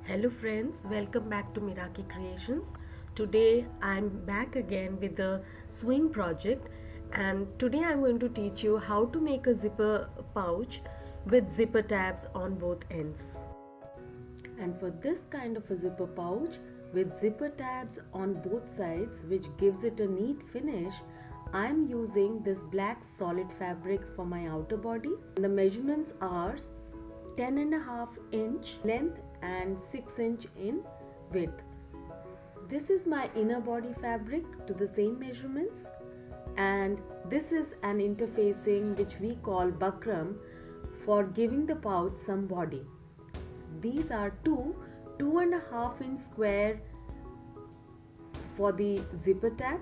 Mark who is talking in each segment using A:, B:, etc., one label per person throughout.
A: Hello friends, welcome back to Miraki Creations. Today I'm back again with the swing project, and today I'm going to teach you how to make a zipper pouch with zipper tabs on both ends. And for this kind of a zipper pouch with zipper tabs on both sides, which gives it a neat finish, I'm using this black solid fabric for my outer body. The measurements are 10.5 inch length and 6 inch in width. This is my inner body fabric to the same measurements, and this is an interfacing which we call buckram for giving the pouch some body. These are two 2.5 inch square for the zipper tab,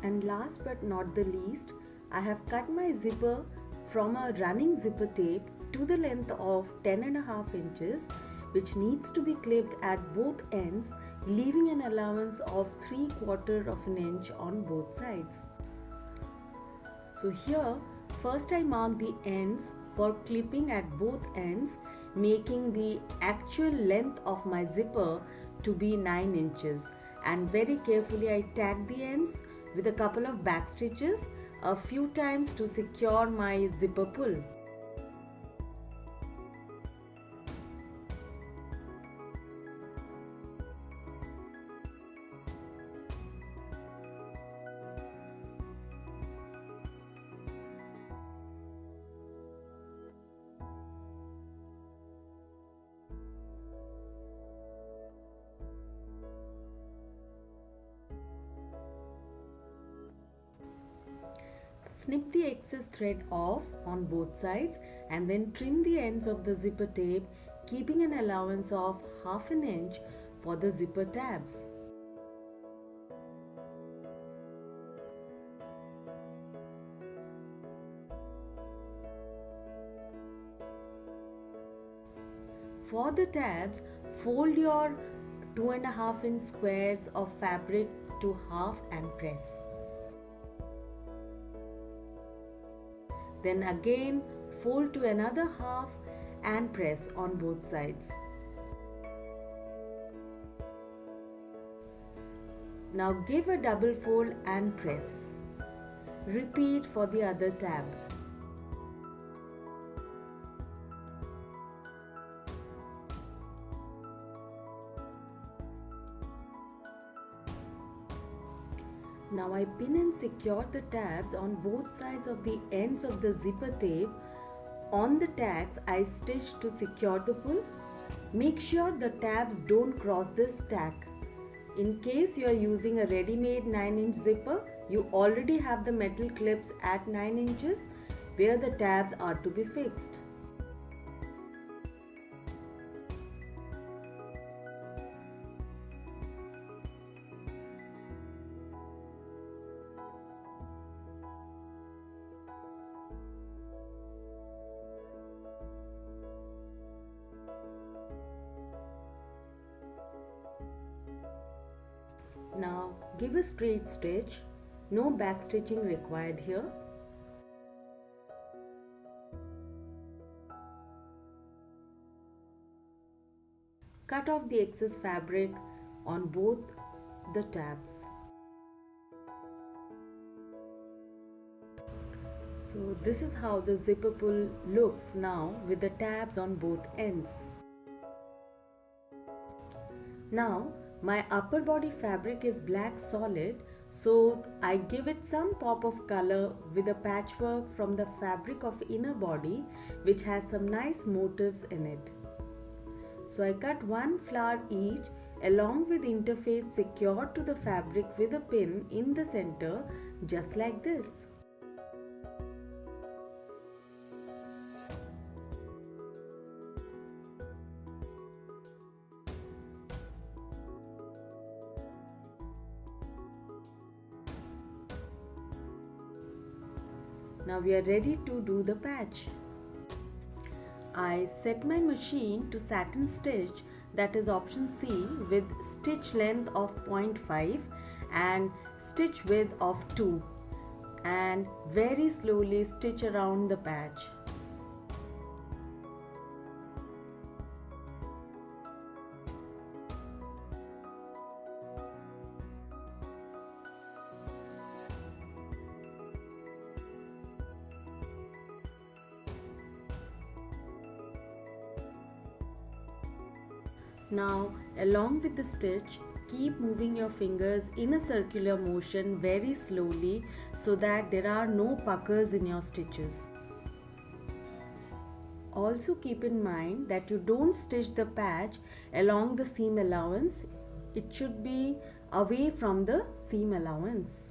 A: and last but not the least, I have cut my zipper from a running zipper tape to the length of 10.5 inches, which needs to be clipped at both ends, leaving an allowance of 3/4 of an inch on both sides. So here, first I mark the ends for clipping at both ends, making the actual length of my zipper to be 9 inches, and very carefully I tag the ends with a couple of back stitches a few times to secure my zipper pull. Snip the excess thread off on both sides and then trim the ends of the zipper tape, keeping an allowance of 1/2 inch for the zipper tabs. For the tabs, fold your 2.5 inch squares of fabric to half and press. Then again fold to another half and press on both sides. Now give a double fold and press. Repeat for the other tab. Now I pin and secure the tabs on both sides of the ends of the zipper tape. On the tags I stitch to secure the pull. Make sure the tabs don't cross this tack. In case you are using a ready-made 9-inch zipper, you already have the metal clips at 9 inches where the tabs are to be fixed. Now give a straight stitch, no back stitching required here. Cut off the excess fabric on both the tabs. So this is how the zipper pull looks now with the tabs on both ends. Now my upper body fabric is black solid, so I give it some pop of color with a patchwork from the fabric of inner body, which has some nice motifs in it. So I cut one flower each along with interface secured to the fabric with a pin in the center, just like this. Now we are ready to do the patch. I set my machine to satin stitch, that is option C, with stitch length of 0.5 and stitch width of 2, and very slowly stitch around the patch. Now, along with the stitch, keep moving your fingers in a circular motion very slowly so that there are no puckers in your stitches. Also keep in mind that you don't stitch the patch along the seam allowance. It should be away from the seam allowance.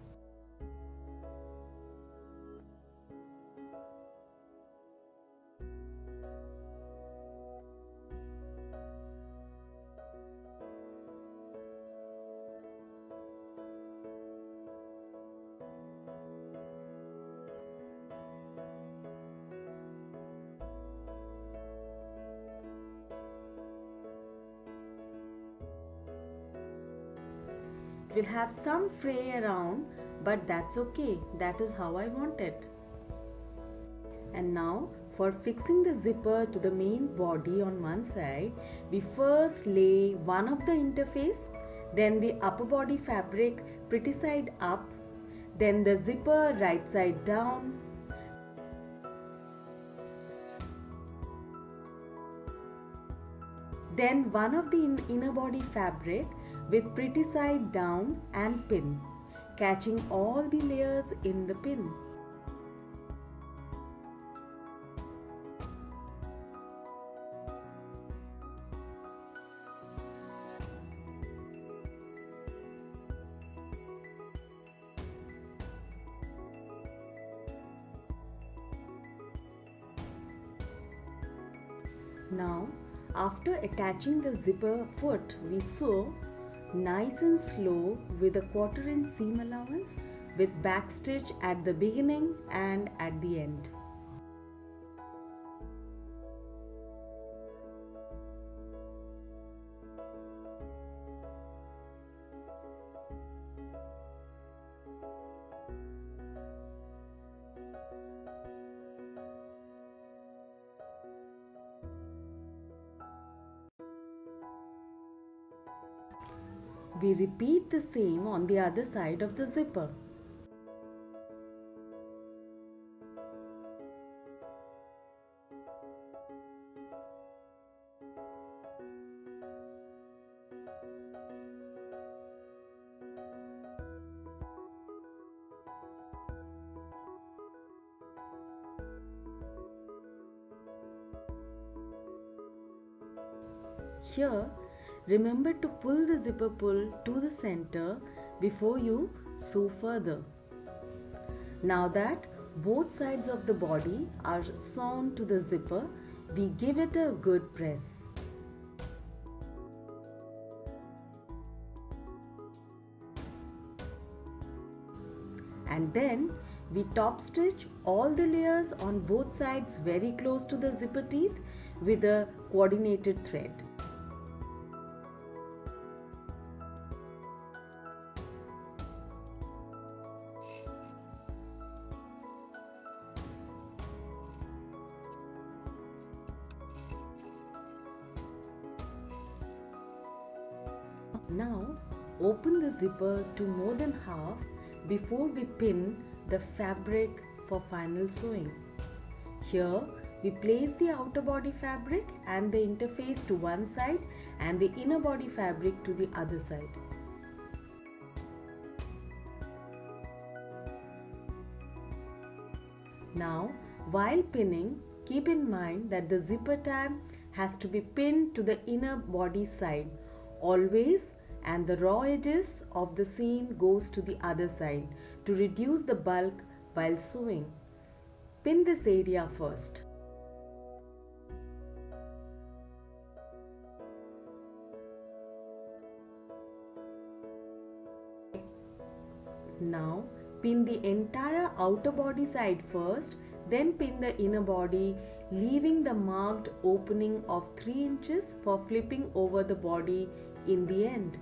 A: It will have some fray around, but that's okay. That is how I want it. And now for fixing the zipper to the main body on one side, we first lay one of the interface, then the upper body fabric pretty side up, then the zipper right side down, then one of the inner body fabric with pretty side down and pin, catching all the layers in the pin. Now, after attaching the zipper foot, we sew nice and slow with a 1/4 inch seam allowance with back stitch at the beginning and at the end. We repeat the same on the other side of the zipper. Here, remember to pull the zipper pull to the center before you sew further. Now that both sides of the body are sewn to the zipper, we give it a good press. And then we top stitch all the layers on both sides very close to the zipper teeth with a coordinated thread. Now open the zipper to more than half before we pin the fabric for final sewing. Here we place the outer body fabric and the interface to one side and the inner body fabric to the other side. Now while pinning, keep in mind that the zipper tab has to be pinned to the inner body side always, and the raw edges of the seam goes to the other side to reduce the bulk while sewing. Pin this area first. Now pin the entire outer body side first, then pin the inner body, leaving the marked opening of 3 inches for flipping over the body in the end.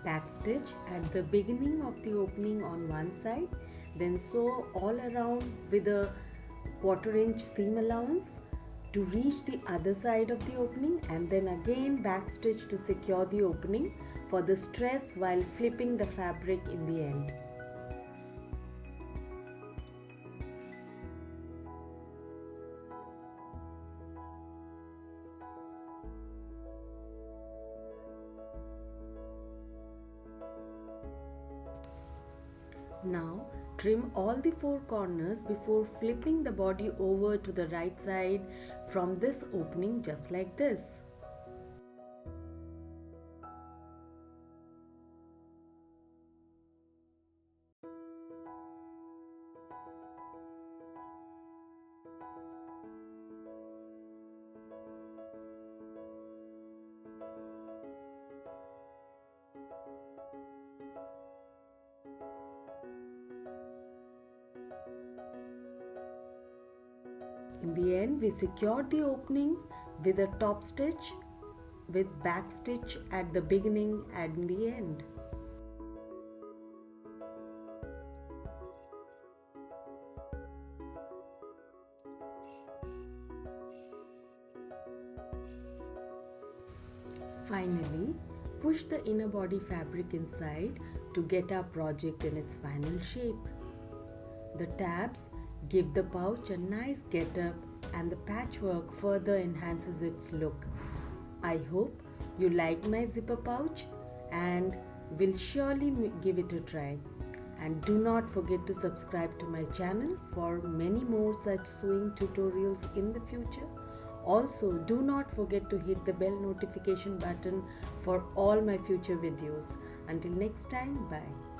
A: backstitch at the beginning of the opening on one side, then sew all around with a 1/4 inch seam allowance to reach the other side of the opening, and then again backstitch to secure the opening for the stress while flipping the fabric in the end. Now trim all the 4 corners before flipping the body over to the right side from this opening, just like this. In the end, we secured the opening with a top stitch with back stitch at the beginning and the end. Finally, push the inner body fabric inside to get our project in its final shape. The tabs give the pouch a nice get-up, and the patchwork further enhances its look. I hope you like my zipper pouch and will surely give it a try. And do not forget to subscribe to my channel for many more such sewing tutorials in the future. Also, do not forget to hit the bell notification button for all my future videos. Until next time, bye.